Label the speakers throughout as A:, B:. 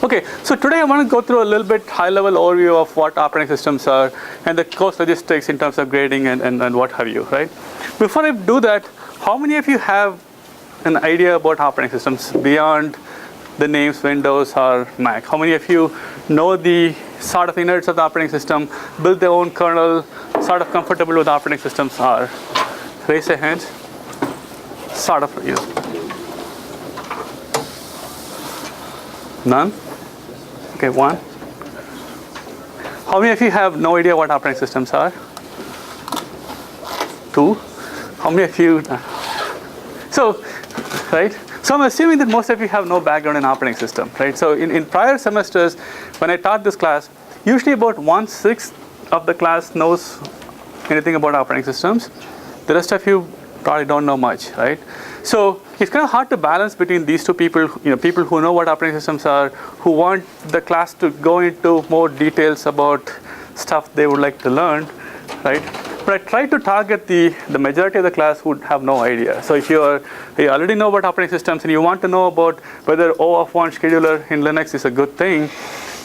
A: Okay, so today I want to go through a little bit high-level overview of what operating systems are and the course logistics in terms of grading and what have you, right? Before I do that, how many of you have an idea about operating systems beyond the names Windows or Mac? How many of you know the sort of innards of the operating system, build their own kernel, sort of comfortable with operating systems are? Raise your hands. Sort of, you know. None? Okay, one. How many of you have no idea what operating systems are? Two. How many of you? So, right? So I'm assuming that most of you have no background in operating system, right? So in prior semesters, when I taught this class, usually about 1/6 of the class knows anything about operating systems. The rest of you probably don't know much, right? So it's kind of hard to balance between these two people, people who know what operating systems are, who want the class to go into more details about stuff they would like to learn, right? But I try to target the majority of the class who have no idea. So if you already know about operating systems and you want to know about whether O of 1 scheduler in Linux is a good thing,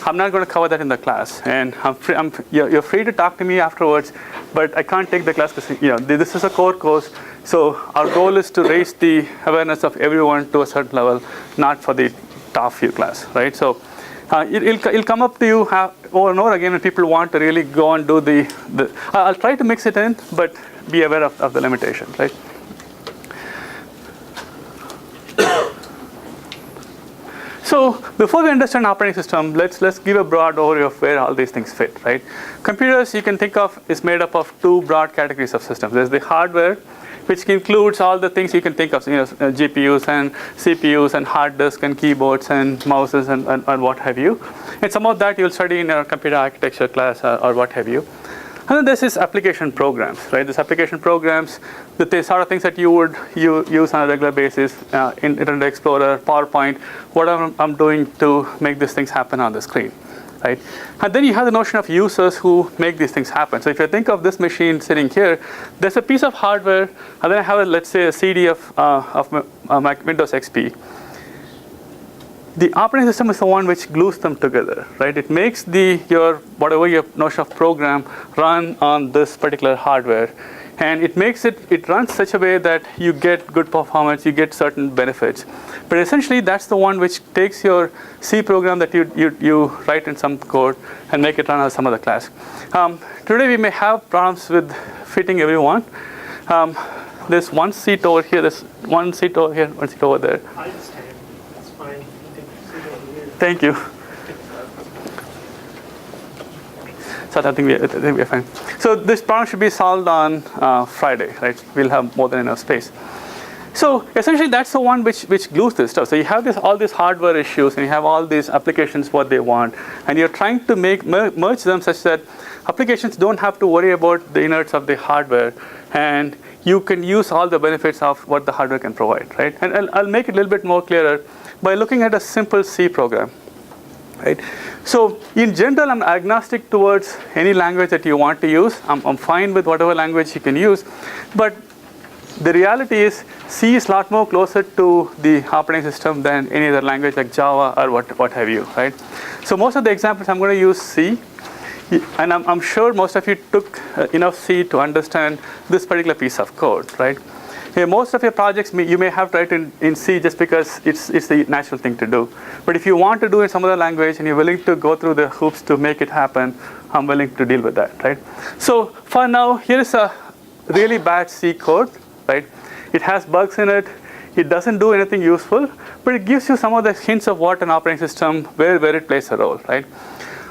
A: I'm not going to cover that in the class. And you're free to talk to me afterwards, but I can't take the class because this is a core course. So our goal is to raise the awareness of everyone to a certain level, not for the top few class, right? So it'll come up to you over and over again when people want to really go and do I'll try to mix it in, but be aware of the limitations, right? So before we understand operating system, let's give a broad overview of where all these things fit, right? Computers, you can think of, is made up of two broad categories of systems. There's the hardware, which includes all the things you can think of, GPUs and CPUs and hard disk and keyboards and mouses and what have you. And some of that you'll study in your computer architecture class or what have you. And then there's this application programs, right? These application programs, the sort of things that you would use on a regular basis in Internet Explorer, PowerPoint, whatever I'm doing to make these things happen on the screen, right? And then you have the notion of users who make these things happen. So if you think of this machine sitting here, there's a piece of hardware, and then I have, let's say, a CD of Windows XP. The operating system is the one which glues them together, right? It makes whatever your notion of program run on this particular hardware, and it runs such a way that you get good performance, you get certain benefits. But essentially, that's the one which takes your C program that you write in some code and make it run on some other class. Today we may have problems with fitting everyone. There's one seat over here. There's one seat over here. One seat over there. Thank you. So I think we're fine. So this problem should be solved on Friday, right? We'll have more than enough space. So essentially, that's the one which glues this stuff. So you have all these hardware issues, and you have all these applications what they want, and you're trying to merge them such that applications don't have to worry about the innards of the hardware, and you can use all the benefits of what the hardware can provide, right? And I'll make it a little bit more clearer by looking at a simple C program, right? So in general, I'm agnostic towards any language that you want to use. I'm fine with whatever language you can use, but the reality is C is a lot more closer to the operating system than any other language like Java or what have you, right? So most of the examples I'm going to use C, and I'm sure most of you took enough C to understand this particular piece of code, right? Most of your projects you may have to write in C just because it's the natural thing to do. But if you want to do it in some other language and you're willing to go through the hoops to make it happen, I'm willing to deal with that, right? So for now, here is a really bad C code, right? It has bugs in it. It doesn't do anything useful, but it gives you some of the hints of what an operating system, where it plays a role, right?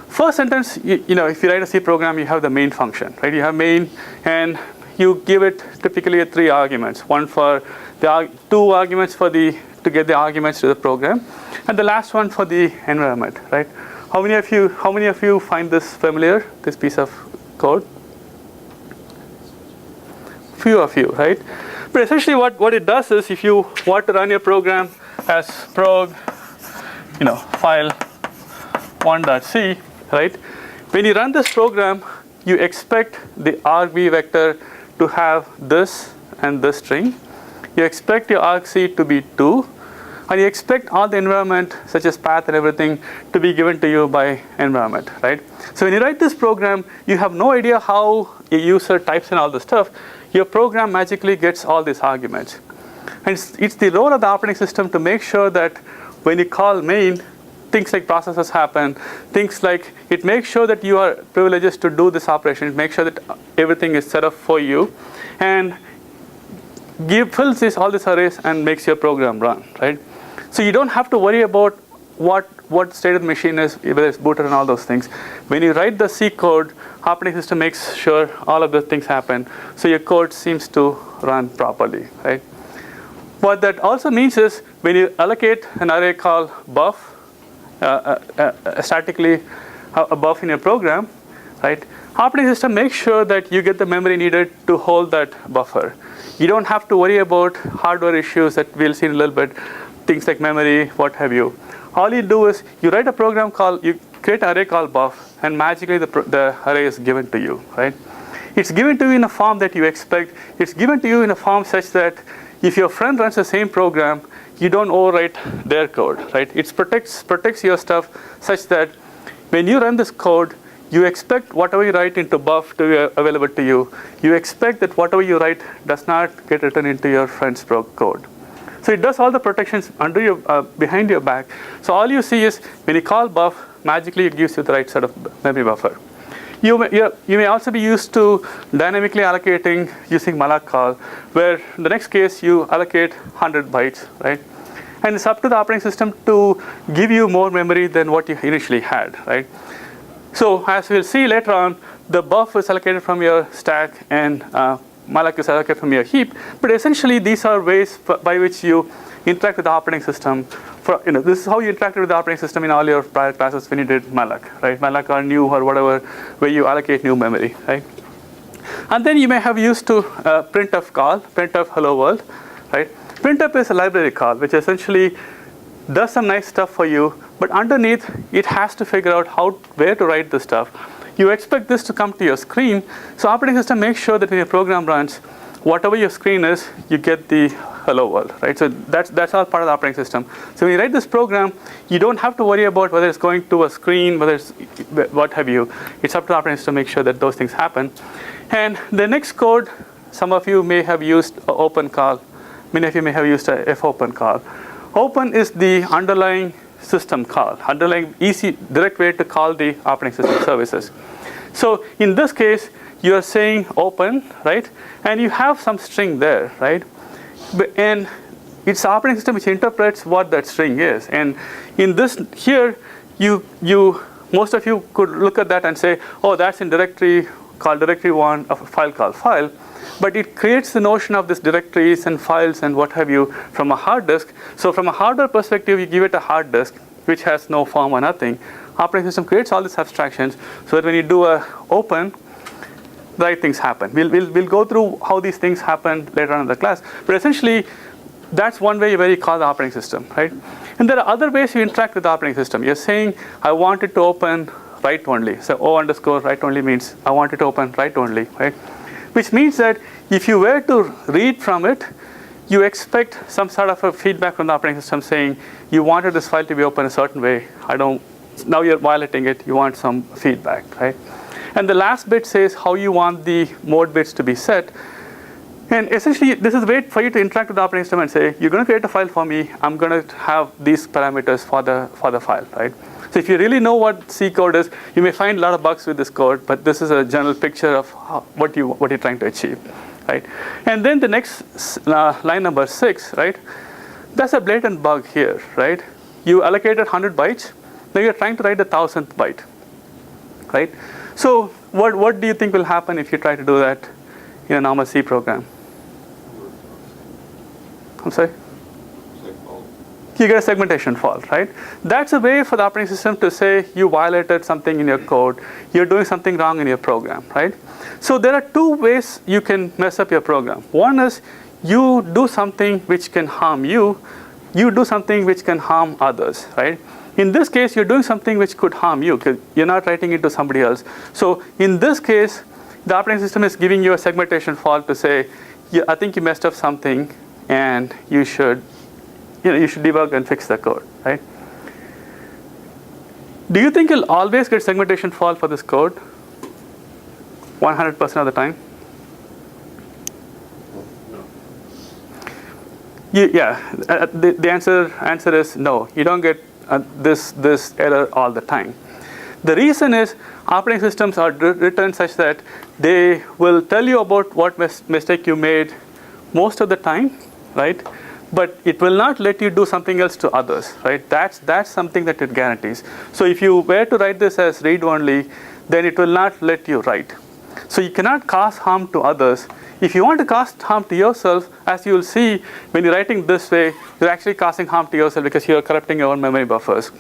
A: First sentence, if you write a C program, you have the main function, right? You have main, and you give it typically 3 arguments. One for the 2 arguments to get the arguments to the program, and the last one for the environment, right? How many of you find this familiar? This piece of code? Few of you, right? But essentially, what it does is, if you want to run your program as prog, file 1.c, right? When you run this program, you expect the argv vector to have this and this string. You expect your argc to be 2, and you expect all the environment, such as path and everything, to be given to you by environment, right? So when you write this program, you have no idea how a user types in all the stuff. Your program magically gets all these arguments. And it's the role of the operating system to make sure that when you call main, things like processes happen, things like it makes sure that you are privileged to do this operation, it makes sure that everything is set up for you, and fills all these arrays and makes your program run, right? So you don't have to worry about what state of the machine is, whether it's booted and all those things. When you write the C code, operating system makes sure all of those things happen, so your code seems to run properly, right? What that also means is when you allocate an array called buff, statically a buff in your program, right? Operating system makes sure that you get the memory needed to hold that buffer. You don't have to worry about hardware issues that we'll see in a little bit, things like memory, what have you. All you do is you write a program called, you create an array called buff, and magically the array is given to you, right? It's given to you in a form that you expect. It's given to you in a form such that if your friend runs the same program, you don't overwrite their code, right? It protects your stuff such that when you run this code, you expect whatever you write into buff to be available to you. You expect that whatever you write does not get written into your friend's code. So it does all the protections under your behind your back. So all you see is when you call buff, magically it gives you the right set of memory buffer. You may also be used to dynamically allocating using malloc call, where in the next case you allocate 100 bytes, right? And it's up to the operating system to give you more memory than what you initially had, right? So as we'll see later on, the buff is allocated from your stack and malloc is allocated from your heap. But essentially, these are ways by which you interact with the operating system. This is how you interacted with the operating system in all your prior classes when you did malloc, right? Malloc or new or whatever, where you allocate new memory, right? And then you may have used to printf call, printf hello world, right? Printf is a library call, which essentially does some nice stuff for you, but underneath it has to figure out where to write the stuff. You expect this to come to your screen, so operating system makes sure that when your program runs, whatever your screen is, you get the hello world, right? So that's all part of the operating system. So when you write this program, you don't have to worry about whether it's going to a screen, whether it's what have you. It's up to the operating system to make sure that those things happen. And the next code, some of you may have used open call. Many of you may have used a fopen call. Open is the underlying system call, underlying easy, direct way to call the operating system services. So in this case, you are saying open, right? And you have some string there, right? And it's the operating system which interprets what that string is. And in this here, most of you could look at that and say, oh, that's in directory called directory1 of a file called file. But it creates the notion of these directories and files and what have you from a hard disk. So from a hardware perspective, you give it a hard disk, which has no form or nothing. Operating system creates all these abstractions so that when you do a open, the right things happen. We'll go through how these things happen later on in the class. But essentially, that's one way where you call the operating system, right? And there are other ways you interact with the operating system. You're saying, I want it to open write only. So O_write only means I want it to open write only, right? Which means that if you were to read from it, you expect some sort of a feedback from the operating system saying, you wanted this file to be open a certain way. Now you're violating it. You want some feedback, right? And the last bit says how you want the mode bits to be set. And essentially, this is a way for you to interact with the operating system and say, you're going to create a file for me. I'm going to have these parameters for the file, right? So if you really know what C code is, you may find a lot of bugs with this code, but this is a general picture of what you're trying to achieve, right? And then the next line number 6, right? That's a blatant bug here, right? You allocated 100 bytes. Now you're trying to write the 1000th byte, right? So what do you think will happen if you try to do that in a normal C program? I'm sorry? You get a segmentation fault, right? That's a way for the operating system to say you violated something in your code. You're doing something wrong in your program, right? So there are two ways you can mess up your program. One is you do something which can harm you. You do something which can harm others, right? In this case, you're doing something which could harm you because you're not writing it to somebody else. So in this case, the operating system is giving you a segmentation fault to say, I think you messed up something and you should you should debug and fix the code, right? Do you think you'll always get segmentation fault for this code? 100% of the time? The answer is no. You don't get this error all the time. The reason is operating systems are written such that they will tell you about what mistake you made most of the time, right? But it will not let you do something else to others, right? That's something that it guarantees. So if you were to write this as read only, then it will not let you write. So you cannot cause harm to others. If you want to cause harm to yourself, as you will see when you're writing this way, you're actually causing harm to yourself because you're corrupting your own memory buffers.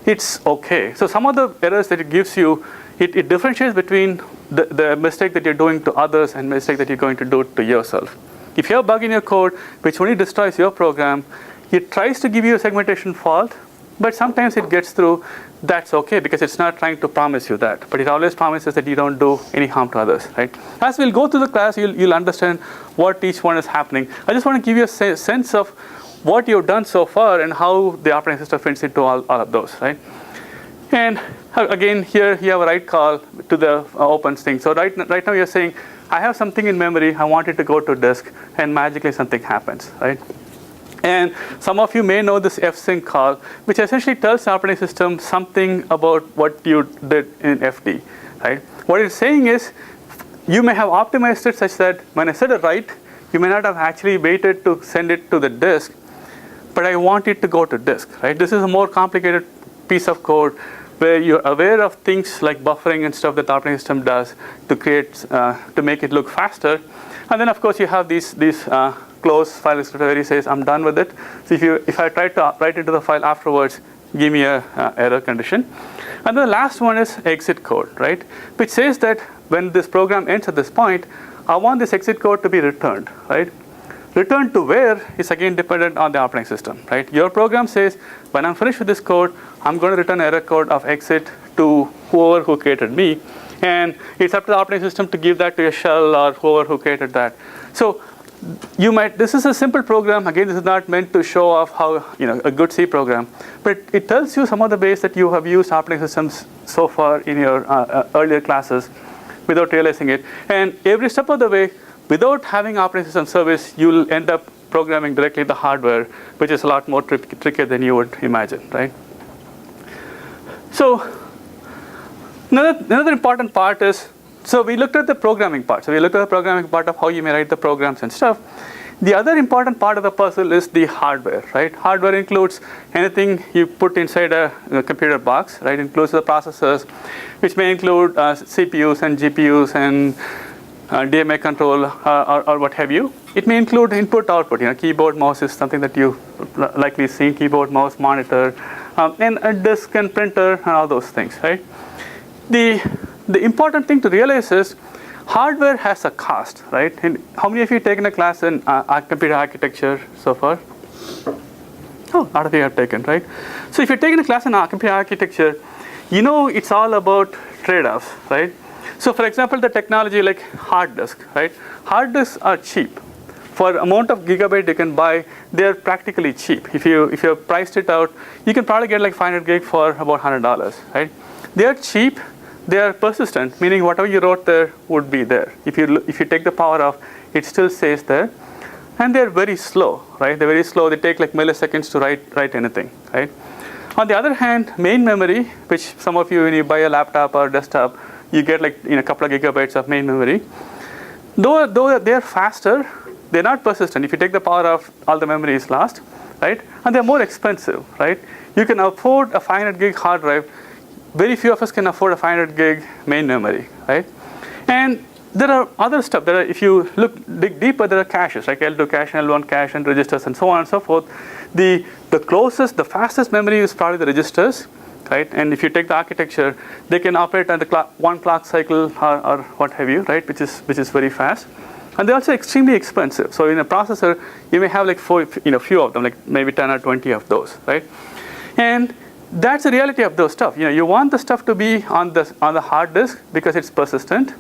A: It's okay. So some of the errors that it gives you, it differentiates between the mistake that you're doing to others and mistake that you're going to do to yourself. If you have a bug in your code which only destroys your program, it tries to give you a segmentation fault, but sometimes it gets through. That's okay because it's not trying to promise you that, but it always promises that you don't do any harm to others, right? As we'll go through the class, you'll understand what each one is happening. I just want to give you a sense of what you've done so far and how the operating system fits into all of those, right? And again, here you have a write call to the open thing. So right now you're saying, I have something in memory, I want it to go to disk, and magically something happens, right? And some of you may know this fsync call, which essentially tells the operating system something about what you did in FD, right? What it's saying is, you may have optimized it such that when I said a write, you may not have actually waited to send it to the disk, but I want it to go to disk, right? This is a more complicated piece of code where you're aware of things like buffering and stuff that the operating system does to create, to make it look faster. And then of course you have these close file descriptor where he says, I'm done with it. So if I try to write into the file afterwards, give me a error condition. And then the last one is exit code, right? Which says that when this program ends at this point, I want this exit code to be returned, right? Returned to where is again dependent on the operating system, right? Your program says, when I'm finished with this code, I'm going to return error code of exit to whoever who created me. And it's up to the operating system to give that to a shell or whoever who created that. So this is a simple program. Again, this is not meant to show off how, a good C program, but it tells you some of the ways that you have used operating systems so far in your earlier classes without realizing it. And every step of the way, without having operating system service, you'll end up programming directly the hardware, which is a lot more trickier than you would imagine, right? So another important part is, so we looked at the programming part. So we looked at the programming part of how you may write the programs and stuff. The other important part of the puzzle is the hardware, right? Hardware includes anything you put inside a computer box, right? It includes the processors, which may include CPUs and GPUs and DMA control or what have you. It may include input-output. Keyboard, mouse is something that you likely seen. Keyboard, mouse, monitor, and a disk and printer and all those things, right? The important thing to realize is hardware has a cost, right? And how many of you have taken a class in computer architecture so far? Oh, a lot of you have taken, right? So if you're taking a class in computer architecture, it's all about trade-offs, right? So for example, the technology like hard disk, right? Hard disks are cheap. For amount of gigabyte you can buy, they're practically cheap. If you priced it out, you can probably get like 500 gig for about $100, right? They're cheap. They are persistent, meaning whatever you wrote there would be there. If you take the power off, it still stays there. And they're very slow, right? They're very slow. They take like milliseconds to write anything, right? On the other hand, main memory, which some of you, when you buy a laptop or desktop, you get like a couple of gigabytes of main memory. Though they're faster, they're not persistent. If you take the power off, all the memory is lost, right? And they're more expensive, right? You can afford a 500 gig hard drive. Very few of us can afford a 500 gig main memory, right? And there are other stuff. If you dig deeper, there are caches, like L2 cache and L1 cache and registers and so on and so forth. The fastest memory is probably the registers, right? And if you take the architecture, they can operate on the one clock cycle or what have you, right? Which is very fast. And they're also extremely expensive. So in a processor, you may have like few of them, like maybe 10 or 20 of those, right? And that's the reality of those stuff. You want the stuff to be on the hard disk because it's persistent,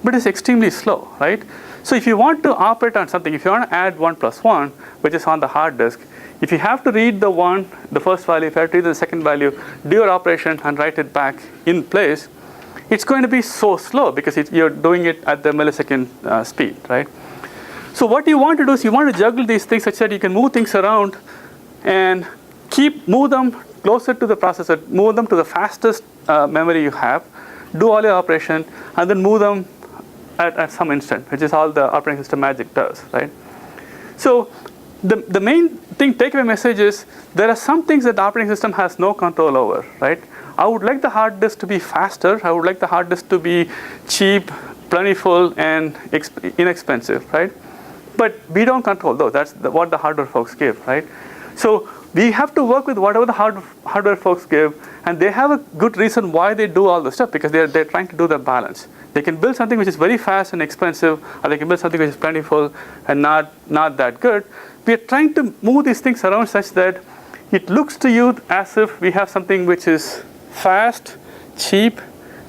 A: but it's extremely slow, right? So if you want to operate on something, if you want to add 1 plus 1, which is on the hard disk, if you have to read the first value, if you have to read the second value, do your operation and write it back in place, it's going to be so slow because you're doing it at the millisecond speed, right? So what you want to do is you want to juggle these things such that you can move things around and move them closer to the processor, move them to the fastest memory you have, do all your operation, and then move them at some instant, which is all the operating system magic does, right? So the main takeaway message is there are some things that the operating system has no control over, right? I would like the hard disk to be faster. I would like the hard disk to be cheap, plentiful, and inexpensive, right? But we don't control those. That's what the hardware folks give, right? So we have to work with whatever the hardware folks give, and they have a good reason why they do all the stuff, because they're trying to do the balance. They can build something which is very fast and expensive, or they can build something which is plentiful and not that good. We are trying to move these things around such that it looks to you as if we have something which is fast, cheap,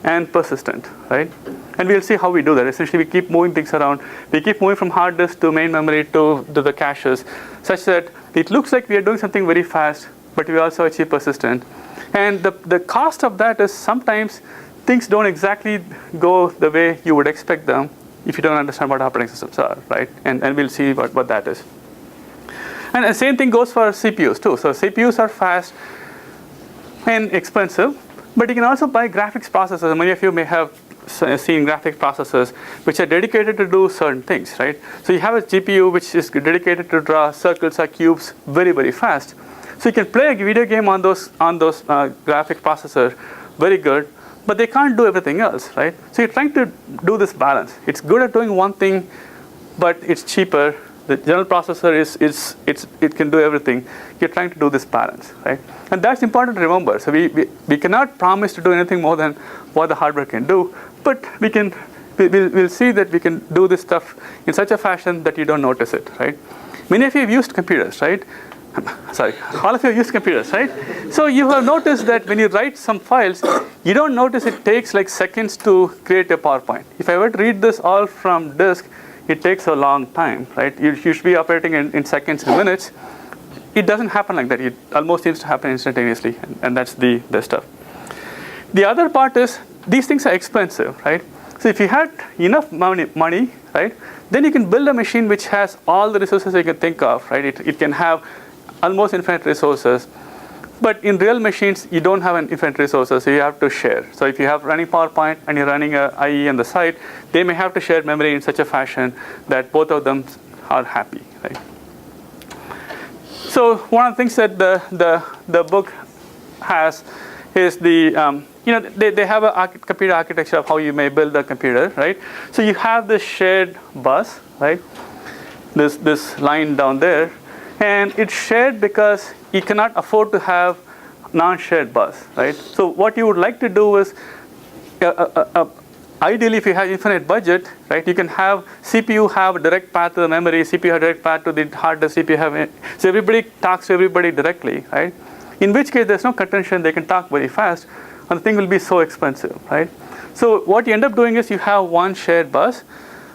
A: and persistent, right? And we'll see how we do that. Essentially, we keep moving things around. We keep moving from hard disk to main memory to the caches, such that it looks like we are doing something very fast, but we also achieve persistent. And the cost of that is sometimes things don't exactly go the way you would expect them if you don't understand what operating systems are, right? And we'll see what that is. And the same thing goes for CPUs too. So CPUs are fast and expensive, but you can also buy graphics processors. Many of you may have seen graphics processors which are dedicated to do certain things, right? So you have a GPU which is dedicated to draw circles or cubes very, very fast. So you can play a video game on those graphic processors very good, but they can't do everything else, right? So you're trying to do this balance. It's good at doing one thing, but it's cheaper. The general processor it can do everything. You're trying to do this balance, right? And that's important to remember. So we cannot promise to do anything more than what the hardware can do, but we'll see that we can do this stuff in such a fashion that you don't notice it, right? Many of you have used computers, right? Sorry, all of you have used computers, right? So you have noticed that when you write some files, you don't notice it takes like seconds to create a PowerPoint. If I were to read this all from disk, it takes a long time, right? You should be operating in seconds and minutes. It doesn't happen like that. It almost seems to happen instantaneously, and that's the stuff. The other part is these things are expensive, right? So if you had enough money, right, then you can build a machine which has all the resources you can think of, right? It can have almost infinite resources. But in real machines, you don't have an infinite resources, so you have to share. So if you have running PowerPoint and you're running a IE on the side, they may have to share memory in such a fashion that both of them are happy, right? So one of the things that the book has is they have a computer architecture of how you may build a computer, right? So you have this shared bus, right? This line down there. And it's shared because you cannot afford to have non-shared bus, right? So what you would like to do is, ideally, if you have infinite budget, right, you can have CPU have a direct path to the memory, CPU have a direct path to the hard disk, CPU have so everybody talks to everybody directly, right? In which case, there's no contention, they can talk very fast, and the thing will be so expensive, right? So what you end up doing is you have one shared bus,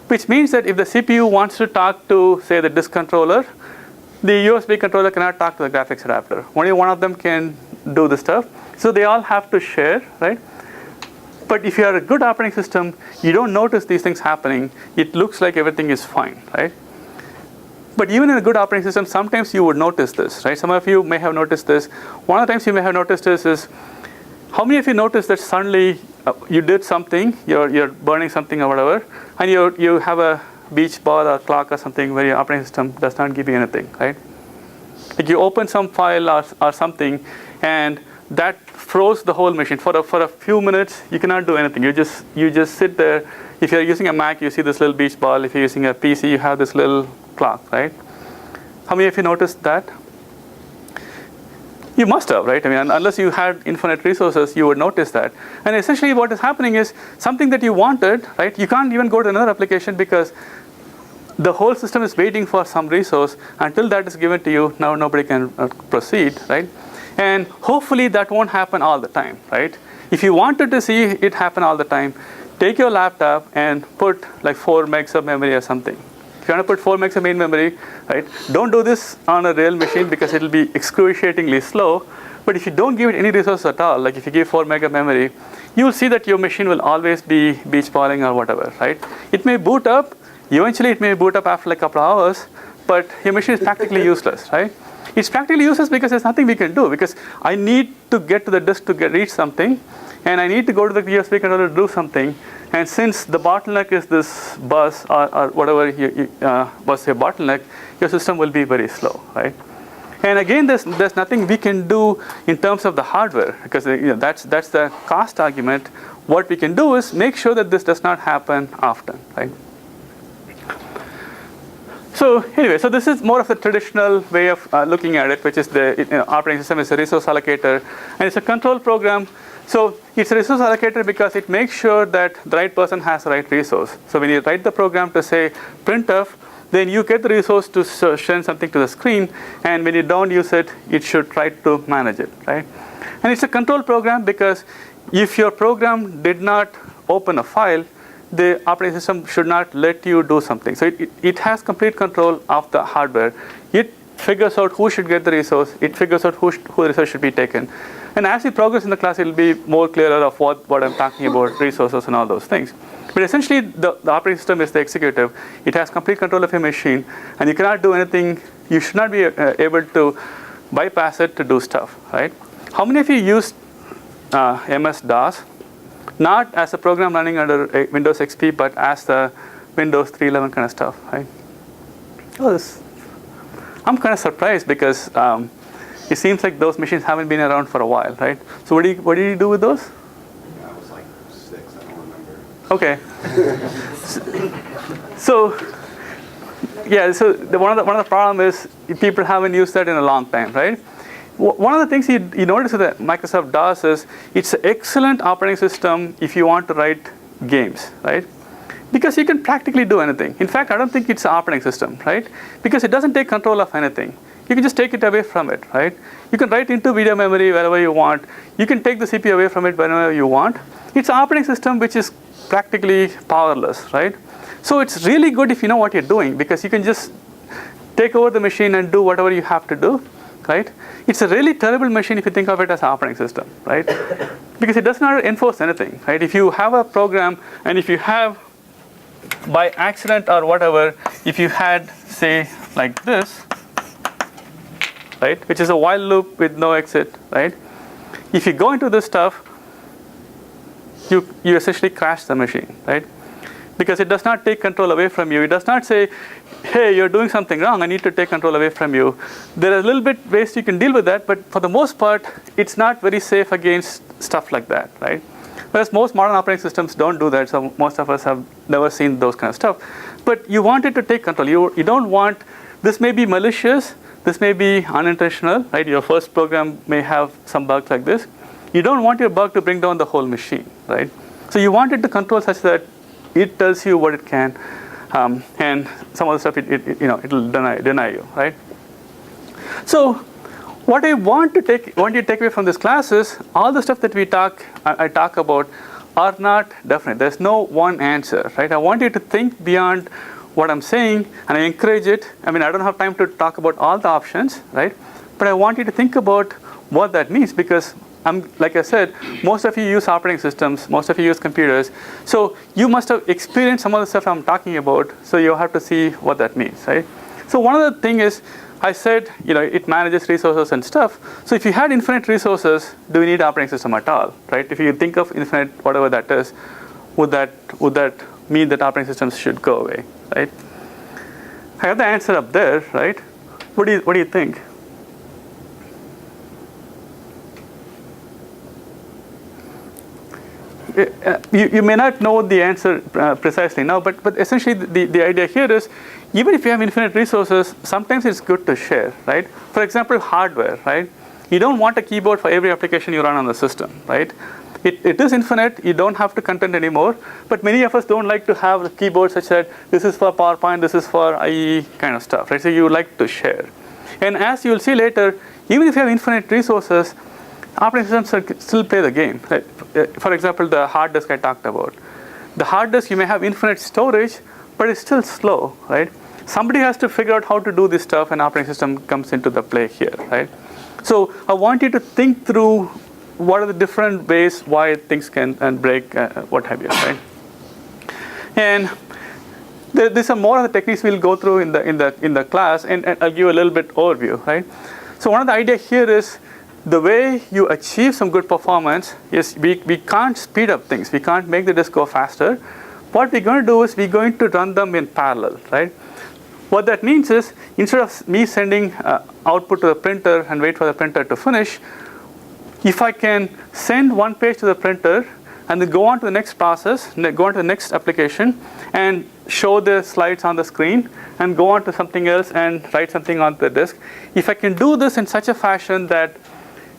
A: which means that if the CPU wants to talk to, say, the disk controller, the USB controller cannot talk to the graphics adapter. Only one of them can do the stuff. So they all have to share, right? But if you are a good operating system, you don't notice these things happening. It looks like everything is fine, right? But even in a good operating system, sometimes you would notice this, right? Some of you may have noticed this. One of the times you may have noticed this is, how many of you noticed that suddenly you did something, you're burning something or whatever, and you have a beach ball or clock or something where your operating system does not give you anything, right? Like you open some file or something, and that froze the whole machine. For a few minutes, you cannot do anything. You just sit there. If you're using a Mac, you see this little beach ball. If you're using a PC, you have this little clock, right? How many of you noticed that? You must have, right? I mean, unless you had infinite resources, you would notice that. And essentially what is happening is something that you wanted, right? You can't even go to another application because the whole system is waiting for some resource. Until that is given to you, now nobody can proceed, right? And hopefully that won't happen all the time, right? If you wanted to see it happen all the time, take your laptop and put like 4 megs of memory or something. If you want to put 4 megs of main memory, right? Don't do this on a real machine because it'll be excruciatingly slow. But if you don't give it any resources at all, like if you give 4 meg of memory, you will see that your machine will always be beach balling or whatever, right? It may boot up. Eventually, it may boot up after like a couple of hours, but your machine is practically useless, right? It's practically useless because there's nothing we can do, because I need to get to the disk to reach something, and I need to go to the USB controller to do something. And since the bottleneck is this bus or whatever was your bottleneck, your system will be very slow, right? And again, there's nothing we can do in terms of the hardware, because that's the cost argument. What we can do is make sure that this does not happen often, right? So anyway, so this is more of the traditional way of looking at it, which is the operating system is a resource allocator, and it's a control program. So it's a resource allocator because it makes sure that the right person has the right resource. So when you write the program to say printf, then you get the resource to send something to the screen, and when you don't use it, it should try to manage it, right? And it's a control program because if your program did not open a file, the operating system should not let you do something. So it has complete control of the hardware. It figures out who should get the resource. It figures out who the resource should be taken. And as we progress in the class, it will be more clearer of what I'm talking about, resources and all those things. But essentially, the operating system is the executive. It has complete control of your machine, and you cannot do anything. You should not be able to bypass it to do stuff, right? How many of you use MS-DOS? Not as a program running under Windows XP, but as the Windows 3.11 kind of stuff, right? I'm kind of surprised because it seems like those machines haven't been around for a while, right? So what did you do with those?
B: I was like 6, I don't remember.
A: Okay. So yeah, so one of the problem is people haven't used that in a long time, right? One of the things you notice with the Microsoft DOS is it's an excellent operating system if you want to write games, right? Because you can practically do anything. In fact, I don't think it's an operating system, right? Because it doesn't take control of anything. You can just take it away from it, right? You can write into video memory wherever you want. You can take the CPU away from it whenever you want. It's an operating system which is practically powerless, right? So it's really good if you know what you're doing, because you can just take over the machine and do whatever you have to do, right? It's a really terrible machine if you think of it as an operating system, right? Because it does not enforce anything, right? If you have a program, and if you have, by accident or whatever, if you had, say, like this, right, which is a while loop with no exit, right? If you go into this stuff, you essentially crash the machine, right? Because it does not take control away from you. It does not say, hey, you're doing something wrong, I need to take control away from you. There are a little bit ways you can deal with that, but for the most part, it's not very safe against stuff like that, right? Whereas most modern operating systems don't do that, so most of us have never seen those kind of stuff. But you want it to take control. You don't want, this may be malicious, this may be unintentional, right? Your first program may have some bugs like this. You don't want your bug to bring down the whole machine, right? So you want it to control such that it tells you what it can, and some of the stuff it'll deny you, right? So what I want you to take away from this class is all the stuff that I talk about are not definite. There's no one answer, right? I want you to think beyond what I'm saying, and I encourage it. I mean, I don't have time to talk about all the options, right? But I want you to think about what that means, because like I said, most of you use operating systems, most of you use computers, so you must have experienced some of the stuff I'm talking about, so you have to see what that means, right? So one of the thing is, I said, it manages resources and stuff. So if you had infinite resources, do we need an operating system at all, right? If you think of infinite, whatever that is, would that mean that operating systems should go away, right? I have the answer up there, right? What do you think? You may not know the answer precisely now, but essentially the idea here is, even if you have infinite resources, sometimes it's good to share, right? For example, hardware, right? You don't want a keyboard for every application you run on the system, right? It is infinite, you don't have to contend anymore, but many of us don't like to have the keyboard such that this is for PowerPoint, this is for IE kind of stuff, right? So you like to share. And as you'll see later, even if you have infinite resources, operating systems still play the game, right? For example, the hard disk I talked about. The hard disk, you may have infinite storage, but it's still slow, right? Somebody has to figure out how to do this stuff, and operating system comes into the play here, right? So I want you to think through what are the different ways why things can and break, what have you, right? And these are more of the techniques we'll go through in the class, and I'll give you a little bit overview, right? So one of the idea here is the way you achieve some good performance is we can't speed up things. We can't make the disk go faster. What we're going to do is we're going to run them in parallel, right? What that means is instead of me sending output to the printer and wait for the printer to finish, if I can send one page to the printer and then go on to the next process, go on to the next application and show the slides on the screen and go on to something else and write something on the disk. If I can do this in such a fashion that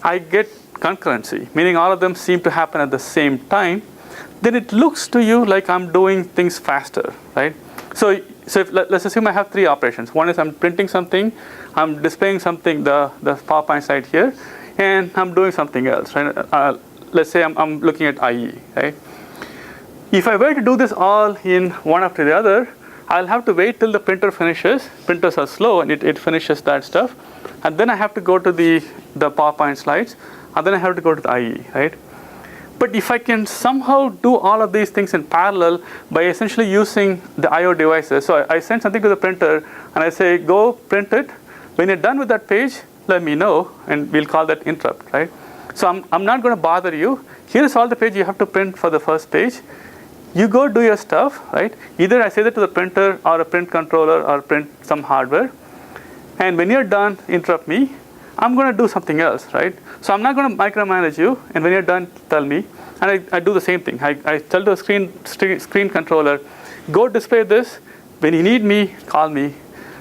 A: I get concurrency, meaning all of them seem to happen at the same time, then it looks to you like I'm doing things faster, right? So if, let's assume I have three operations. One is I'm printing something, I'm displaying something, the PowerPoint slide here, and I'm doing something else, right? Let's say I'm looking at IE, right? If I were to do this all in one after the other, I'll have to wait till the printer finishes. Printers are slow, and it finishes that stuff. And then I have to go to the PowerPoint slides, and then I have to go to the IE, right? But if I can somehow do all of these things in parallel by essentially using the I/O devices, so I send something to the printer, and I say, go print it. When you're done with that page, let me know, and we'll call that interrupt, right? So I'm not going to bother you. Here's all the page you have to print for the first page. You go do your stuff, right? Either I say that to the printer or a print controller or print some hardware. And when you're done, interrupt me. I'm going to do something else, right? So I'm not going to micromanage you. And when you're done, tell me. And I do the same thing. I tell the screen controller, go display this. When you need me, call me.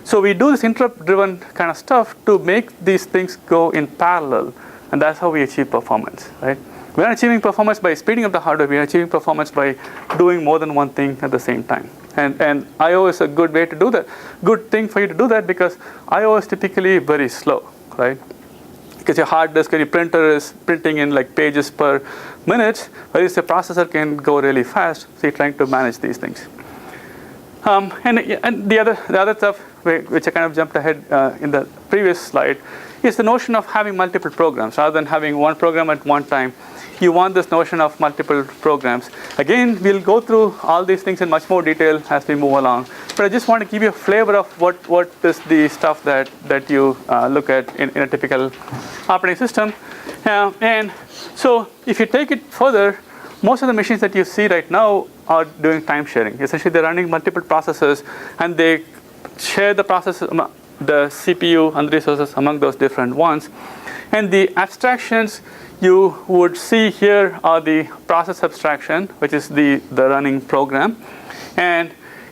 A: So we do this interrupt-driven kind of stuff to make these things go in parallel. And that's how we achieve performance, right? We're not achieving performance by speeding up the hardware. We're achieving performance by doing more than one thing at the same time. And I/O is a good way to do that. Good thing for you to do that because I/O is typically very slow, right? Because your hard disk and your printer is printing in like pages per minute, whereas the processor can go really fast. So you're trying to manage these things. And the other stuff, which I kind of jumped ahead in the previous slide, is the notion of having multiple programs. Rather than having one program at one time, you want this notion of multiple programs. Again, we'll go through all these things in much more detail as we move along. But I just want to give you a flavor of what is the stuff that you look at in a typical operating system. And so if you take it further, most of the machines that you see right now are doing time sharing. Essentially, they're running multiple processes, and they share the processes, the CPU and the resources among those different ones. And the abstractions you would see here are the process abstraction, which is the running program. And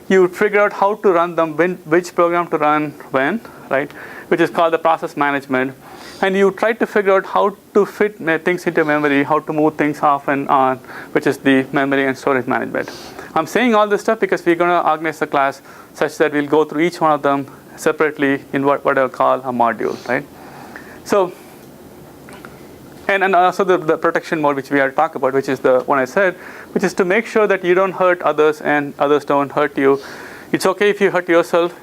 A: you figure out how to run them, which program to run when, right? Which is called the process management. And you try to figure out how to fit things into memory, how to move things off and on, which is the memory and storage management. I'm saying all this stuff because we're going to organize the class such that we'll go through each one of them separately in what I'll call a module, right? So, and also the protection mode, which we had talked about, which is the one I said, which is to make sure that you don't hurt others and others don't hurt you. It's okay if you hurt yourself.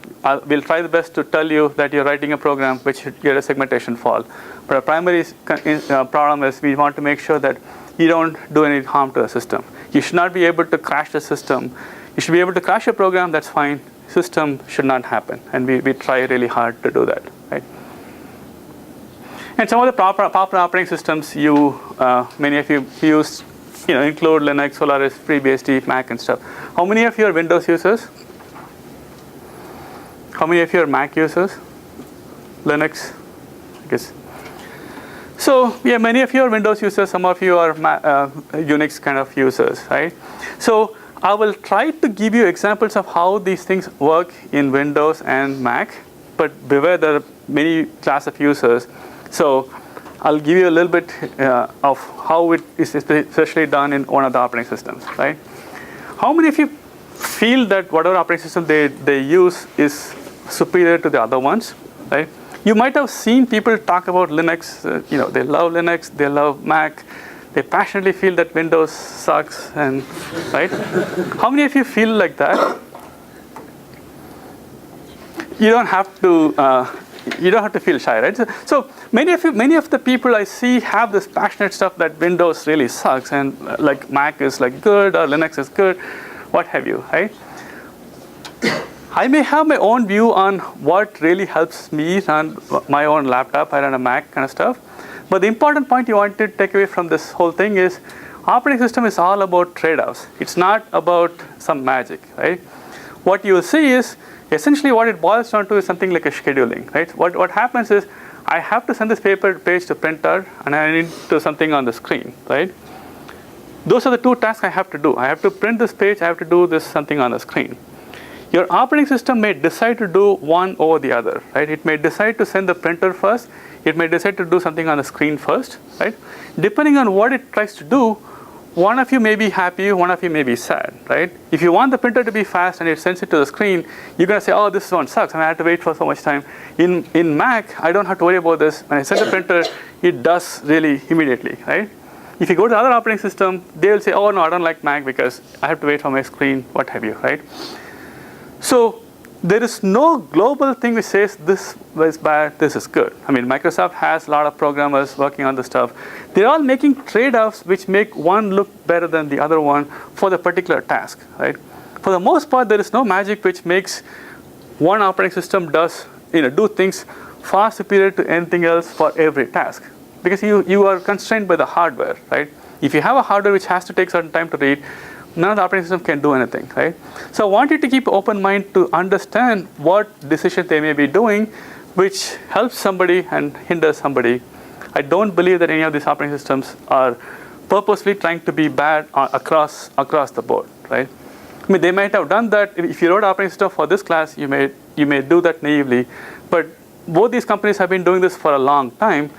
A: We'll try the best to tell you that you're writing a program which should get a segmentation fault. But our primary problem is we want to make sure that you don't do any harm to the system. You should not be able to crash the system. You should be able to crash a program, that's fine. System should not happen. And we try really hard to do that, right? And some of the popular operating systems many of you use, include Linux, Solaris, FreeBSD, Mac, and stuff. How many of you are Windows users? How many of you are Mac users? Linux, I guess. So yeah, many of you are Windows users. Some of you are Unix kind of users, right? So I will try to give you examples of how these things work in Windows and Mac, but beware there are many class of users. So I'll give you a little bit of how it is especially done in one of the operating systems, right? How many of you feel that whatever operating system they use is superior to the other ones, right? You might have seen people talk about Linux. They love Linux, they love Mac, They passionately feel that Windows sucks, and right? How many of you feel like that? You don't have to feel shy, right? So many of the people I see have this passionate stuff that Windows really sucks, and like Mac is like good or Linux is good, what have you, right? I may have my own view on what really helps me run my own laptop. I run a Mac kind of stuff. But the important point you want to take away from this whole thing is operating system is all about trade-offs. It's not about some magic, right? What you will see is essentially what it boils down to is something like a scheduling, right? What happens is I have to send this page to printer, and I need to do something on the screen, right? Those are the two tasks I have to do. I have to print this page. I have to do this something on the screen. Your operating system may decide to do one over the other, right? It may decide to send the printer first. It may decide to do something on the screen first, right? Depending on what it tries to do, one of you may be happy, one of you may be sad, right? If you want the printer to be fast and it sends it to the screen, you're going to say, oh, this one sucks. I have to wait for so much time. In Mac, I don't have to worry about this. When I send the printer, it does really immediately, right? If you go to the other operating system, they will say, oh, no, I don't like Mac because I have to wait for my screen, what have you, right? So there is no global thing which says this is bad, this is good. I mean, Microsoft has a lot of programmers working on this stuff. They're all making trade-offs which make one look better than the other one for the particular task, right? For the most part, there is no magic which makes one operating system do things far superior to anything else for every task. Because you are constrained by the hardware, right? If you have a hardware which has to take certain time to read, none of the operating system can do anything, right? So I want you to keep an open mind to understand what decision they may be doing, which helps somebody and hinders somebody. I don't believe that any of these operating systems are purposely trying to be bad across the board, right? I mean, they might have done that. If you wrote operating system for this class, you may do that naively. But both these companies have been doing this for a long time.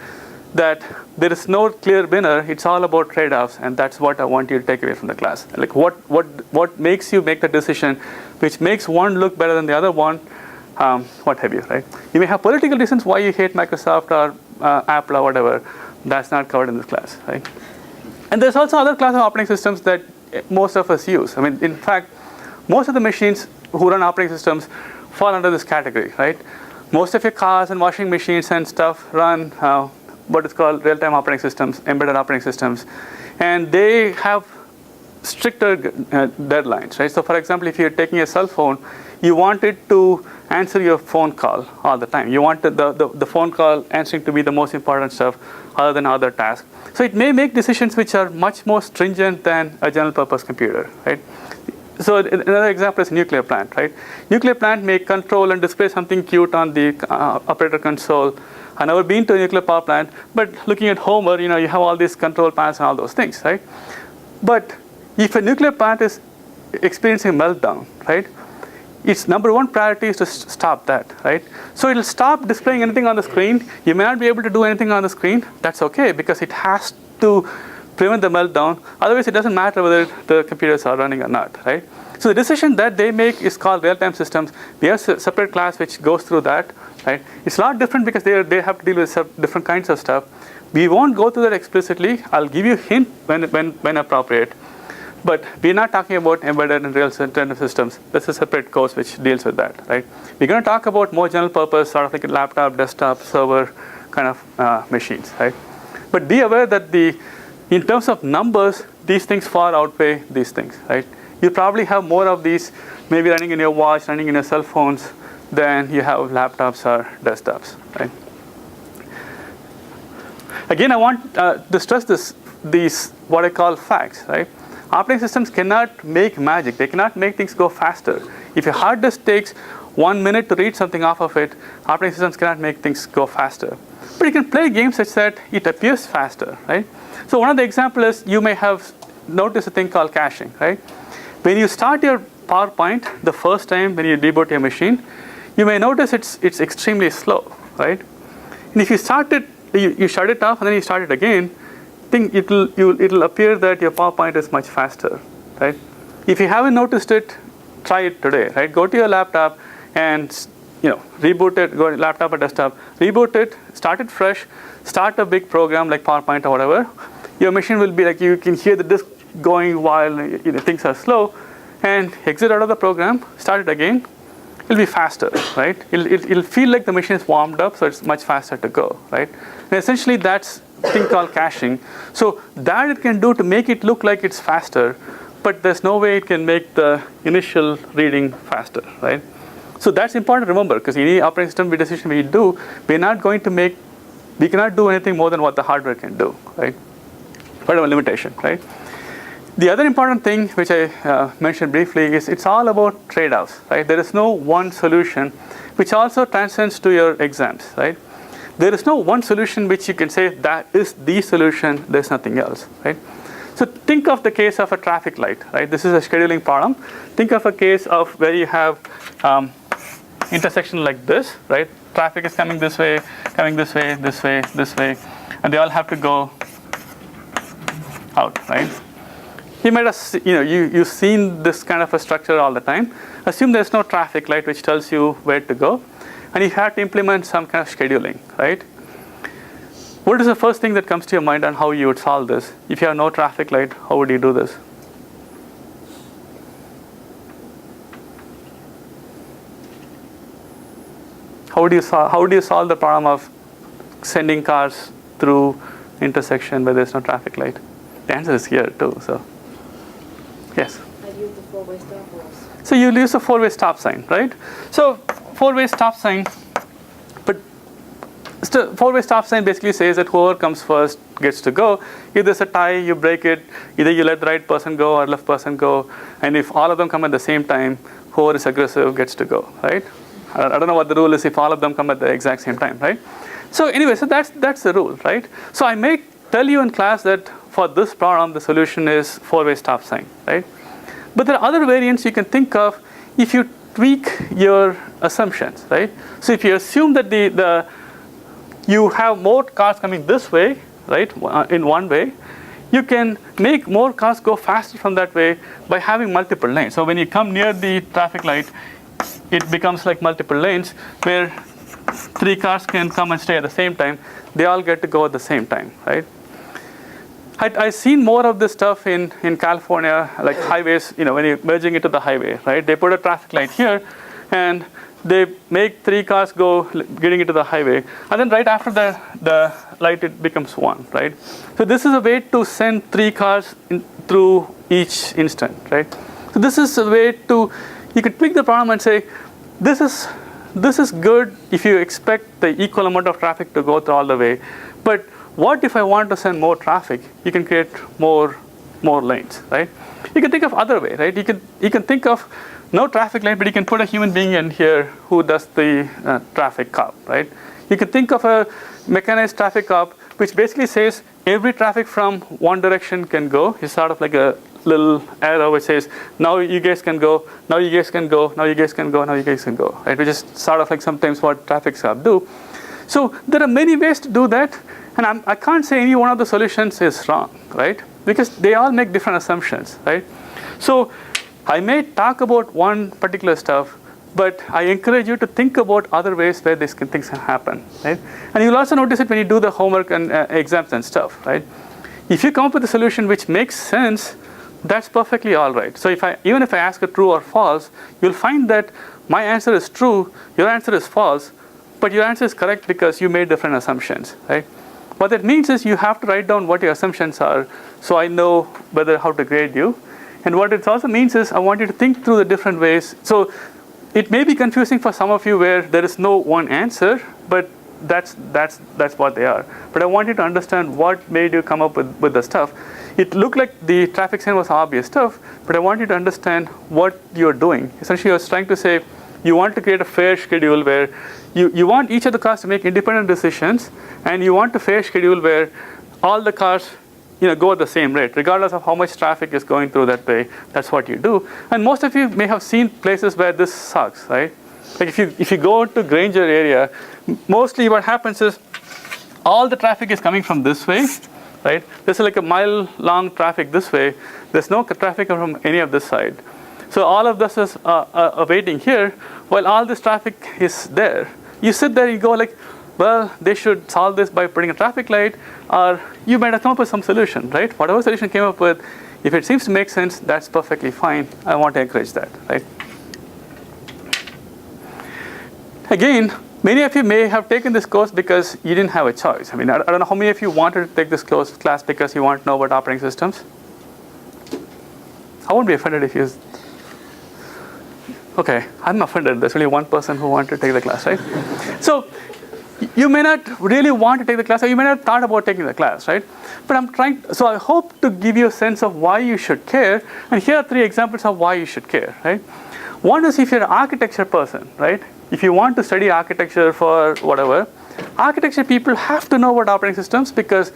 A: That there is no clear winner. It's all about trade-offs, and that's what I want you to take away from the class. Like what makes you make the decision, which makes one look better than the other one, what have you, right? You may have political reasons why you hate Microsoft or Apple or whatever. That's not covered in this class, right? And there's also other class of operating systems that most of us use. I mean, in fact, most of the machines who run operating systems fall under this category, right? Most of your cars and washing machines and stuff run what is called real-time operating systems, embedded operating systems, and they have stricter deadlines, right? So for example, if you're taking a cell phone, you want it to answer your phone call all the time. You want the phone call answering to be the most important stuff other than other tasks. So it may make decisions which are much more stringent than a general purpose computer, right? So another example is a nuclear plant, right? Nuclear plant may control and display something cute on the operator console. I've never been to a nuclear power plant, but looking at Homer, you have all these control panels and all those things, right? But if a nuclear plant is experiencing a meltdown, right, its number one priority is to stop that, right? So it'll stop displaying anything on the screen. You may not be able to do anything on the screen. That's okay, because it has to prevent the meltdown. Otherwise, it doesn't matter whether the computers are running or not, right? So the decision that they make is called real-time systems. We have a separate class which goes through that, right? It's a lot different because they have to deal with different kinds of stuff. We won't go through that explicitly. I'll give you a hint when appropriate. But we're not talking about embedded and real-time systems. That's a separate course which deals with that, right? We're going to talk about more general purpose, sort of like a laptop, desktop, server kind of machines, right? But be aware that in terms of numbers, these things far outweigh these things, right? You probably have more of these maybe running in your watch, running in your cell phones, than you have laptops or desktops, right? Again, I want to stress these what I call facts, right? Operating systems cannot make magic. They cannot make things go faster. If your hard disk takes 1 minute to read something off of it, operating systems cannot make things go faster. But you can play games such that it appears faster, right? So one of the examples is you may have noticed a thing called caching, right? When you start your PowerPoint the first time when you reboot your machine, you may notice it's extremely slow, right? And if you start it, you shut it off and then you start it again, it'll appear that your PowerPoint is much faster, right? If you haven't noticed it, try it today, right? Go to your laptop and reboot it. Go to laptop or desktop, reboot it, start it fresh, start a big program like PowerPoint or whatever. your machine will be like, you can hear the disk going while things are slow, and exit out of the program, start it again. It'll be faster, right? It'll feel like the machine is warmed up, so it's much faster to go, right? And essentially, that's a thing called caching. So that it can do to make it look like it's faster, but there's no way it can make the initial reading faster, right? So that's important to remember, because any operating system decision we do, we cannot do anything more than what the hardware can do, right? Whatever limitation, right? The other important thing, which I mentioned briefly, is it's all about trade-offs, right? There is no one solution, which also transcends to your exams, right? There is no one solution which you can say that is the solution, there's nothing else, right? So think of the case of a traffic light, right? This is a scheduling problem. Think of a case of where you have intersection like this, right? Traffic is coming this way, this way, this way, and they all have to go out, right? You might have, you've seen this kind of a structure all the time. Assume there's no traffic light which tells you where to go, and you have to implement some kind of scheduling, right? What is the first thing that comes to your mind on how you would solve this? If you have no traffic light, how would you do this? How would you solve the problem of sending cars through intersection where there's no traffic light? The answer is here too. So, yes.
C: I'd use the four-way stop loss.
A: So you'll use a four-way stop sign, right? So four-way stop sign, but still, four-way stop sign basically says that whoever comes first gets to go. If there's a tie, you break it. Either you let the right person go or left person go. And if all of them come at the same time, whoever is aggressive gets to go, right? I don't know what the rule is if all of them come at the exact same time, right? So anyway, so that's the rule, right? So I may tell you in class that for this problem, the solution is four-way stop sign, right? But there are other variants you can think of if you tweak your assumptions, right? So if you assume that you have more cars coming this way, right, in one way, you can make more cars go faster from that way by having multiple lanes. So when you come near the traffic light, it becomes like multiple lanes where 3 cars can come and stay at the same time. They all get to go at the same time, right? I've seen more of this stuff in California, like highways, when you're merging into the highway, right? They put a traffic light here, and they make 3 cars getting into the highway. And then right after the light, it becomes 1, right? So this is a way to send 3 cars through each instant, right? So this is a way you could tweak the problem and say, this is good if you expect the equal amount of traffic to go through all the way. But what if I want to send more traffic? You can create more lanes, right? You can think of other way, right? You can think of no traffic light, but you can put a human being in here who does the traffic cop, right? You can think of a mechanized traffic cop, which basically says every traffic from one direction can go. It's sort of like a little arrow which says, now you guys can go, now you guys can go, now you guys can go, now you guys can go, right? Which is sort of like sometimes what traffic cops do. So there are many ways to do that, and I can't say any one of the solutions is wrong, right? Because they all make different assumptions, right? So I may talk about one particular stuff, but I encourage you to think about other ways where things can happen, right? And you'll also notice it when you do the homework and exams and stuff, right? If you come up with a solution which makes sense, that's perfectly all right. So even if I ask a true or false, you'll find that my answer is true, your answer is false, but your answer is correct because you made different assumptions, right? What that means is you have to write down what your assumptions are so I know how to grade you. And what it also means is I want you to think through the different ways. So it may be confusing for some of you where there is no one answer, but that's what they are. But I want you to understand what made you come up with the stuff. It looked like the traffic sign was obvious stuff, but I want you to understand what you're doing. Essentially, I was trying to say you want to create a fair schedule where you want each of the cars to make independent decisions, and you want a fair schedule where all the cars go at the same rate, regardless of how much traffic is going through that way. That's what you do. And most of you may have seen places where this sucks, right? Like if you go to Granger area, mostly what happens is all the traffic is coming from this way, right? There's like a mile-long traffic this way. There's no traffic from any of this side. So all of this is waiting here, while all this traffic is there. You sit there and you go like, well, they should solve this by putting a traffic light, or you might have come up with some solution, right? Whatever solution came up with, if it seems to make sense, that's perfectly fine. I want to encourage that, right? Again, many of you may have taken this course because you didn't have a choice. I mean, I don't know how many of you wanted to take this class because you want to know about operating systems. I won't be offended if you... Okay, I'm offended. There's only one person who wanted to take the class, right? So you may not really want to take the class, or you may not have thought about taking the class, right? But so I hope to give you a sense of why you should care. And here are 3 examples of why you should care, right? One is if you're an architecture person, right? If you want to study architecture for whatever, architecture people have to know about operating systems, because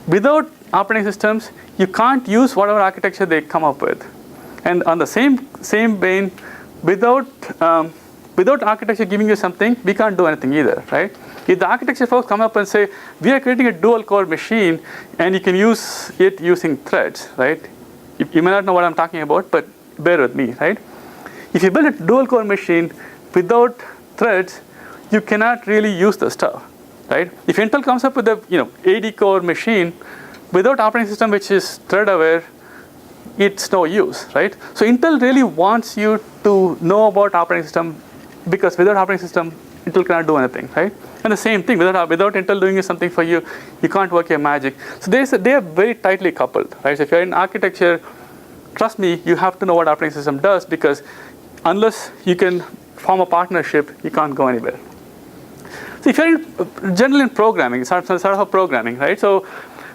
A: without operating systems, you can't use whatever architecture they come up with. And on the same vein, without architecture giving you something, we can't do anything either, right? If the architecture folks come up and say, we are creating a dual core machine and you can use it using threads, right? You may not know what I'm talking about, but bear with me, right? If you build a dual core machine without threads, you cannot really use the stuff, right? If Intel comes up with a 80 core machine without operating system which is thread aware, it's no use, right? So Intel really wants you to know about operating system, because without operating system, Intel cannot do anything, right? And the same thing, without Intel doing something for you, you can't work your magic. So they are very tightly coupled, right? So if you're in architecture, trust me, you have to know what operating system does, because unless you can form a partnership, you can't go anywhere. So if you're generally in programming, it's sort of programming, right? So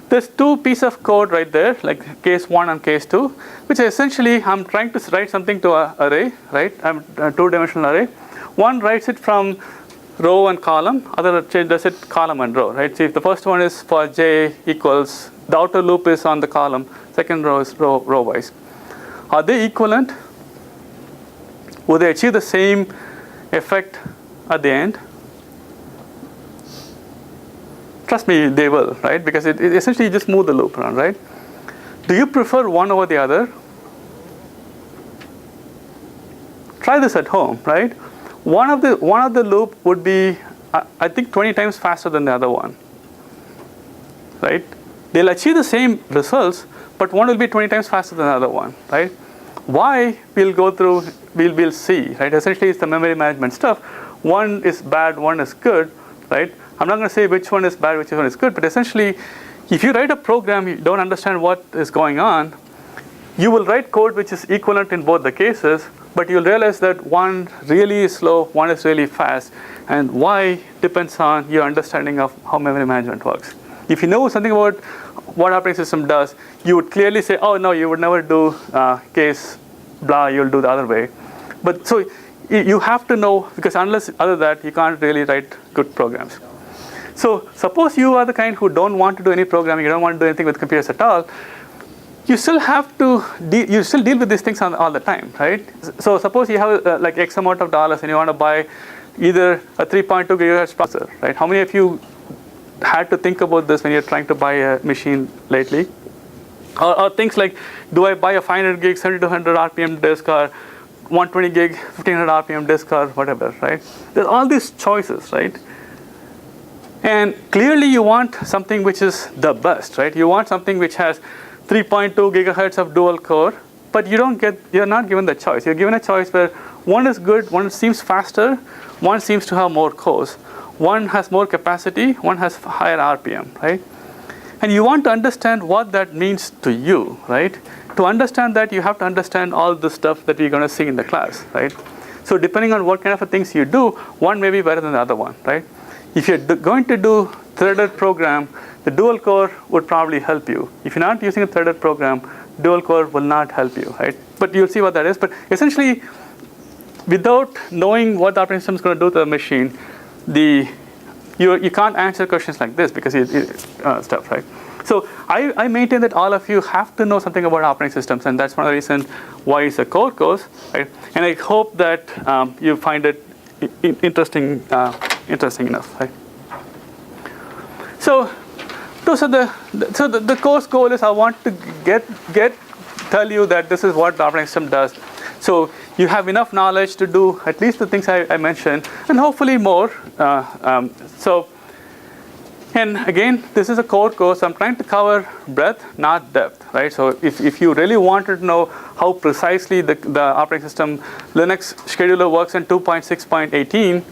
A: there's 2 pieces of code right there, like case 1 and case 2, which essentially I'm trying to write something to an array, right? I'm a 2-dimensional array. One writes it from row and column, other does it column and row, right? So if the first one is for j equals, the outer loop is on the column, second row is row wise. Are they equivalent? Will they achieve the same effect at the end? Trust me, they will, right? Because it essentially just move the loop around, right? Do you prefer one over the other? Try this at home, right? One of the loop would be, I think, 20 times faster than the other one, right? They'll achieve the same results, but one will be 20 times faster than the other one, right? Why? We'll go through, we'll see, right? Essentially, it's the memory management stuff. One is bad, one is good, right? I'm not going to say which one is bad, which one is good, but essentially, if you write a program, you don't understand what is going on, you will write code which is equivalent in both the cases, but you'll realize that one really is slow, one is really fast, and why depends on your understanding of how memory management works. If you know something about what operating system does, you would clearly say, oh no, you would never do case blah, you'll do the other way. But so you have to know, because unless other that, you can't really write good programs. So suppose you are the kind who don't want to do any programming, you don't want to do anything with computers at all, you still have to deal with these things all the time, right? So suppose you have like X amount of dollars and you want to buy either a 3.2 gigahertz processor, right? How many of you had to think about this when you're trying to buy a machine lately? Or things like, do I buy a 500 gig 7200 RPM disk, or 120 gig 1500 RPM disk, or whatever, right? There's all these choices, right? And clearly you want something which is the best, right? You want something which has 3.2 gigahertz of dual core, but you're not given the choice. You're given a choice where one is good, one seems faster, one seems to have more cores, one has more capacity, one has higher RPM, right? And you want to understand what that means to you, right? To understand that, you have to understand all the stuff that we're going to see in the class, right? So depending on what kind of things you do, one may be better than the other one, right? If you're going to do threaded program, the dual core would probably help you. If you're not using a threaded program, dual core will not help you, right? But you'll see what that is. But essentially, without knowing what the operating system is going to do to the machine, you can't answer questions like this because stuff, right? So I maintain that all of you have to know something about operating systems, and that's one of the reasons why it's a core course, right? And I hope that you find it interesting enough, right? So the course goal is I want to tell you that this is what the operating system does. So you have enough knowledge to do at least the things I mentioned, and hopefully more. So And again, this is a core course. I'm trying to cover breadth, not depth, right? So if you really wanted to know how precisely the operating system Linux scheduler works in 2.6.18,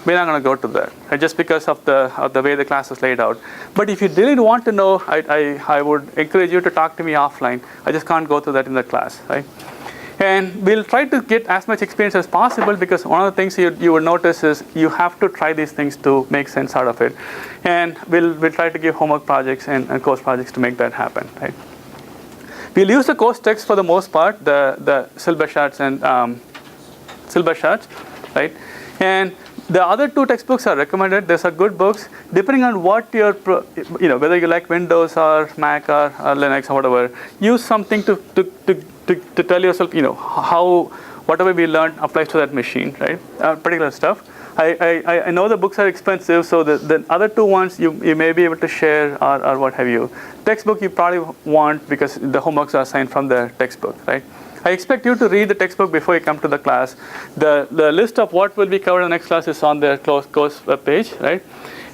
A: we're not going to go to that, right? Just because of the way the class is laid out. But if you really want to know, I would encourage you to talk to me offline. I just can't go through that in the class, right? And we'll try to get as much experience as possible, because one of the things you will notice is you have to try these things to make sense out of it. And we'll try to give homework projects and course projects to make that happen, right? We'll use the course text for the most part, the syllabus charts and syllabus charts, right? And the other two textbooks are recommended. These are good books. Depending on what your, whether you like Windows or Mac or Linux or whatever, use something to tell yourself, how whatever we learned applies to that machine, right? Particular stuff. I know the books are expensive, so the other two ones you may be able to share or what have you. Textbook you probably want, because the homeworks are assigned from the textbook, right? I expect you to read the textbook before you come to the class. The list of what will be covered in the next class is on the course page, right?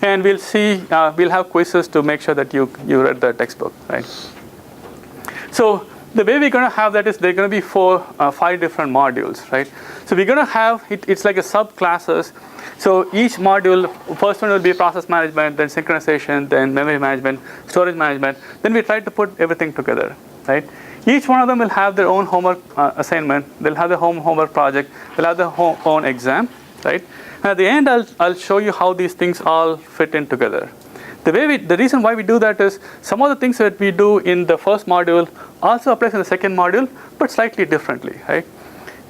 A: And we'll see, we'll have quizzes to make sure that you read the textbook, right? So the way we're going to have that is there are going to be 5 different modules, right? So we're going to have, it's like a subclasses. So each module, first one will be process management, then synchronization, then memory management, storage management. Then we try to put everything together, right? Each one of them will have their own homework assignment. They'll have their homework project. They'll have their own exam, right? And at the end, I'll show you how these things all fit in together. The reason why we do that is some of the things that we do in the first module also applies in the second module, but slightly differently, right?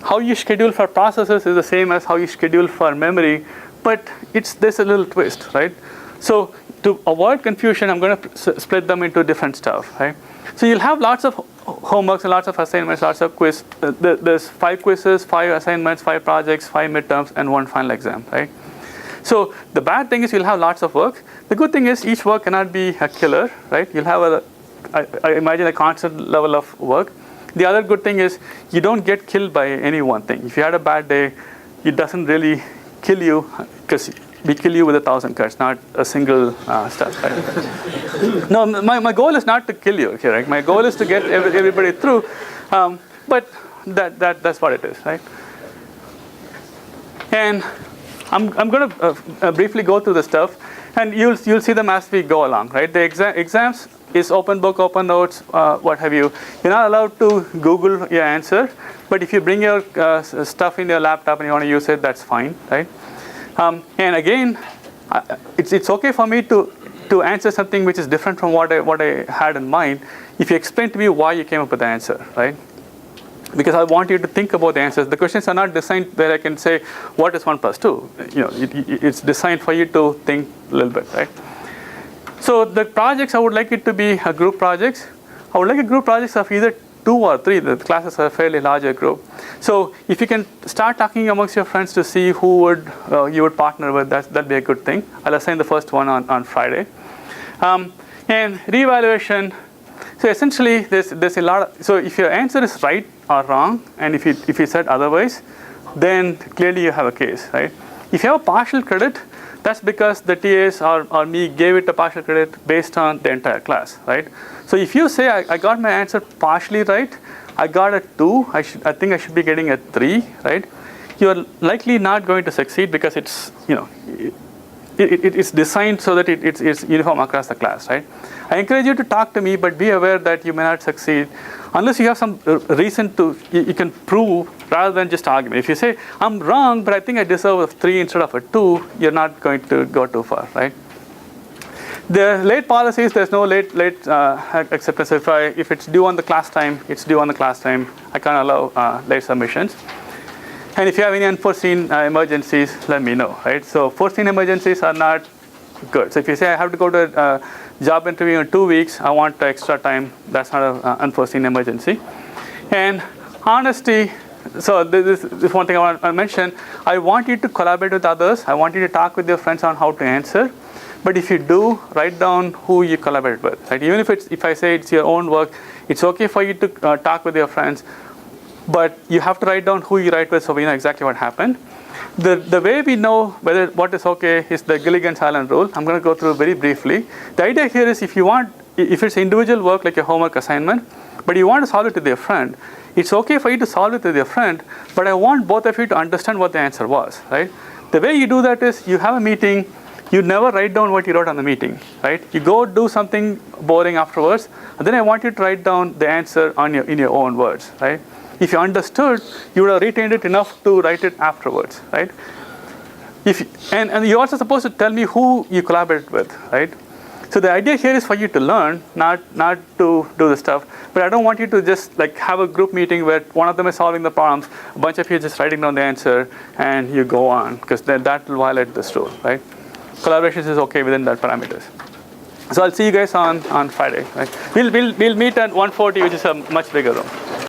A: How you schedule for processes is the same as how you schedule for memory, but there's a little twist, right? So to avoid confusion, I'm going to split them into different stuff, right? So you'll have lots of homeworks and lots of assignments, lots of quiz. There's 5 quizzes, 5 assignments, 5 projects, 5 midterms, and 1 final exam, right? So the bad thing is you'll have lots of work. The good thing is each work cannot be a killer, right? You'll have I imagine a constant level of work. The other good thing is you don't get killed by any one thing. If you had a bad day, it doesn't really kill you, because we kill you with 1,000 cuts, not a single stuff. Right? No, my goal is not to kill you, okay, right? My goal is to get everybody through, but that's what it is, right? And I'm going to briefly go through the stuff, and you'll see them as we go along, right? The exams is open book, open notes, what have you. You're not allowed to Google your answer, but if you bring your stuff in your laptop and you want to use it, that's fine, right? And again, it's okay for me to answer something which is different from what I had in mind if you explain to me why you came up with the answer, right? Because I want you to think about the answers. The questions are not designed where I can say, what is 1 plus 2? It's designed for you to think a little bit, right? So the projects, I would like it to be a group projects. I would like a group projects of either 2 or 3. The classes are a fairly larger group. So if you can start talking amongst your friends to see who you would partner with, that'd be a good thing. I'll assign the first one on Friday. And reevaluation. So essentially, there's a lot. So if your answer is right or wrong, and if you said otherwise, then clearly you have a case, right? If you have a partial credit, that's because the TAs or me gave it a partial credit based on the entire class, right? So if you say I got my answer partially right, I got a 2, I think I should be getting a 3, right? You're likely not going to succeed because it's it's designed so that it's uniform across the class, right? I encourage you to talk to me, but be aware that you may not succeed unless you have some reason you can prove, rather than just argument. If you say, I'm wrong, but I think I deserve a 3 instead of a 2, you're not going to go too far, right? The late policies, there's no late acceptance. If it's due on the class time, it's due on the class time. I can't allow late submissions. And if you have any unforeseen emergencies, let me know, right? So foreseen emergencies are not good. So if you say I have to go to a job interview in 2 weeks, I want extra time, that's not an unforeseen emergency. And honesty, so this is one thing I want to mention. I want you to collaborate with others. I want you to talk with your friends on how to answer. But if you do, write down who you collaborate with, right? Even if I say it's your own work, it's okay for you to talk with your friends, but you have to write down who you write with so we know exactly what happened. The way we know whether what is okay is the Gilligan's-Island rule. I'm going to go through very briefly. The idea here is if it's individual work like a homework assignment, but you want to solve it with your friend, it's okay for you to solve it with your friend, but I want both of you to understand what the answer was, right? The way you do that is you have a meeting, you never write down what you wrote on the meeting, right? You go do something boring afterwards, and then I want you to write down the answer in your own words, right? If you understood, you would have retained it enough to write it afterwards, right? And you're also supposed to tell me who you collaborate with, right? So the idea here is for you to learn, not to do the stuff. But I don't want you to just like have a group meeting where one of them is solving the problems, a bunch of you just writing down the answer, and you go on, because then that will violate this rule, right? Collaborations is okay within that parameters. So I'll see you guys on Friday, right? We'll meet at 1:40, which is a much bigger room.